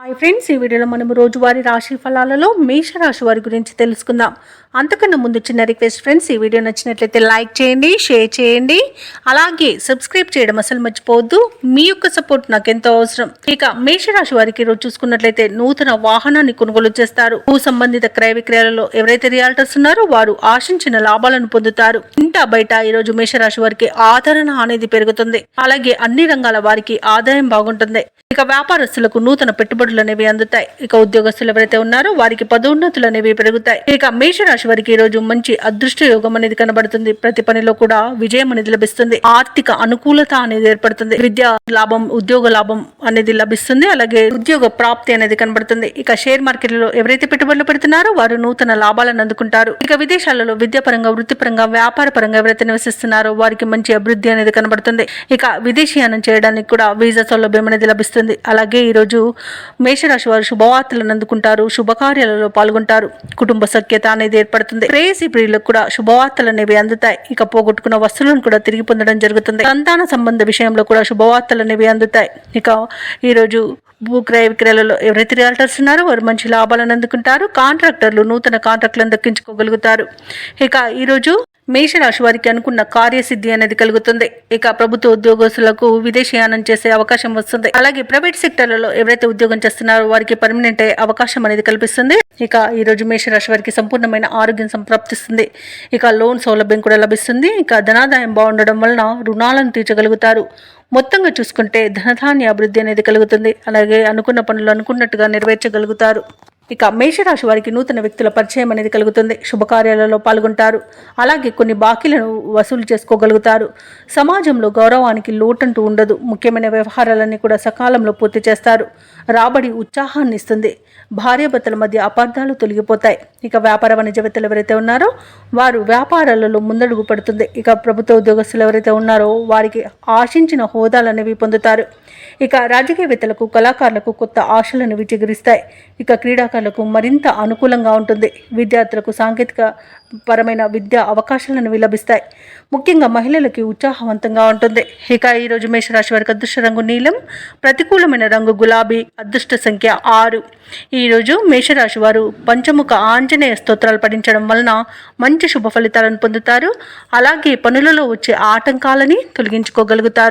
Hi friends, ఈ వీడియోలో మనం రోజువారీ రాశి ఫలాలలో మేషరాశి వారి గురించి తెలుసుకుందాం. అంతకన్నా ముందు చిన్న రిక్వెస్ట్ ఫ్రెండ్స్, ఈ వీడియో నచ్చినట్లయితే లైక్ చేయండి, షేర్ చేయండి, అలాగే సబ్స్క్రైబ్ చేయడం అసలు మర్చిపోవద్దు. మీ యొక్క సపోర్ట్ నాకు ఎంతో అవసరం. ఇక మేషరాశి వారికి ఈరోజు చూసుకున్నట్లయితే నూతన వాహనాన్ని కొనుగోలు చేస్తారు. భూ సంబంధిత క్రయ విక్రయాలలో ఎవరైతే రియాల్టర్స్ ఉన్నారో వారు ఆశించిన లాభాలను పొందుతారు. ఇంటా బయట ఈరోజు మేషరాశి వారికి ఆదరణ అనేది పెరుగుతుంది. అలాగే అన్ని రంగాల వారికి ఆదాయం బాగుంటుంది. ఇక వ్యాపారస్తులకు నూతన పెట్టుబడులు అనేవి అందుతాయి. ఇక ఉద్యోగస్తులు ఎవరైతే ఉన్నారో వారికి పదోన్నతులు అనేవి పెరుగుతాయి. ఇక మేషరాశి వారికి ఈ రోజు మంచి అదృష్ట యోగం అనేది కనబడుతుంది. ప్రతి పనిలో కూడా విజయం అనేది లభిస్తుంది. ఆర్థిక అనుకూలత అనేది ఏర్పడుతుంది. విద్యా లాభం, ఉద్యోగ లాభం అనేది లభిస్తుంది. అలాగే ఉద్యోగ ప్రాప్తి అనేది కనబడుతుంది. ఇక షేర్ మార్కెట్లో ఎవరైతే పెట్టుబడులు పెడుతున్నారో వారు నూతన లాభాలను అందుకుంటారు. ఇక విదేశాలలో విద్యాపరంగా, వృత్తిపరంగా, వ్యాపార పరంగా ఎవరైతే నివసిస్తున్నారో వారికి మంచి అభివృద్ధి అనేది కనబడుతుంది. ఇక విదేశీయానం చేయడానికి కూడా వీసా సౌలభ్యం అనేది లభిస్తుంది. అలాగే ఈరోజు మేషరాశి వారు శుభవార్తలను అందుకుంటారు. శుభకార్యాలలో పాల్గొంటారు. కుటుంబ సఖ్యత అనేది ఏర్పడుతుంది. ప్రేయసి ప్రియులకు కూడా శుభవార్తలు అనేవి అందుతాయి. ఇక పోగొట్టుకున్న వస్తువులను కూడా తిరిగి పొందడం జరుగుతుంది. సంతాన సంబంధ విషయంలో కూడా శుభవార్తలు అనేవి అందుతాయి. ఇక ఈరోజు భూ క్రయ విక్రయాలలో ఎవరైతే రియాల్టర్స్ ఉన్నారో వారు మంచి లాభాలను అందుకుంటారు. కాంట్రాక్టర్లు నూతన కాంట్రాక్టులను దక్కించుకోగలుగుతారు. ఇక ఈరోజు మేషరాశి వారికి అనుకున్న కార్యసిద్ధి అనేది కలుగుతుంది. ఇక ప్రభుత్వ ఉద్యోగస్తులకు విదేశీయానం చేసే అవకాశం వస్తుంది. అలాగే ప్రైవేట్ సెక్టర్లలో ఎవరైతే ఉద్యోగం చేస్తున్నారో వారికి పర్మనెంట్ అయ్యే అవకాశం అనేది కల్పిస్తుంది. ఇక ఈ రోజు మేషరాశి వారికి సంపూర్ణమైన ఆరోగ్యం సంప్రాప్తిస్తుంది. ఇక లోన్ సౌలభ్యం కూడా లభిస్తుంది. ఇక ధనాదాయం బాగుండడం వలన రుణాలను తీర్చగలుగుతారు. మొత్తంగా చూసుకుంటే ధనధాన్య అభివృద్ధి అనేది కలుగుతుంది. అలాగే అనుకున్న పనులు అనుకున్నట్టుగా నెరవేర్చగలుగుతారు. ఇక మేషరాశి వారికి నూతన వ్యక్తుల పరిచయం అనేది కలుగుతుంది. శుభకార్యాలలో పాల్గొంటారు. అలాగే కొన్ని బాకీలను వసూలు చేసుకోగలుగుతారు. సమాజంలో గౌరవానికి లోటంటూ ఉండదు. ముఖ్యమైన వ్యవహారాలన్నీ కూడా సకాలంలో పూర్తి చేస్తారు. రాబడి ఉత్సాహాన్ని ఇస్తుంది. భార్యాభర్తల మధ్య అపార్థాలు తొలగిపోతాయి. ఇక వ్యాపార వాణిజ్యవేత్తలు ఎవరైతే ఉన్నారో వారు వ్యాపారాలలో ముందడుగు పడుతుంది. ఇక ప్రభుత్వ ఉద్యోగస్తులు ఎవరైతే ఉన్నారో వారికి ఆశించిన హోదాలు అనేవి పొందుతారు. ఇక రాజకీయవేత్తలకు, కళాకారులకు కొత్త ఆశలను చిగురిస్తాయి. ఇక క్రీడాకారులకు మరింత అనుకూలంగా ఉంటుంది. విద్యార్థులకు సాంకేతిక పరమైన విద్యా అవకాశాలను లభిస్తాయి. ముఖ్యంగా మహిళలకి ఉత్సాహవంతంగా ఉంటుంది. ఇక ఈరోజు మేషరాశి వారికి అదృష్ట రంగు నీలం, ప్రతికూలమైన రంగు గులాబీ, అదృష్ట సంఖ్య 6. ఈరోజు మేషరాశి వారు పంచముఖ ఆంజనేయ స్తోత్రాలు పఠించడం వలన మంచి శుభ ఫలితాలను పొందుతారు. అలాగే పనులలో వచ్చే ఆటంకాలని తొలగించుకోగలుగుతారు.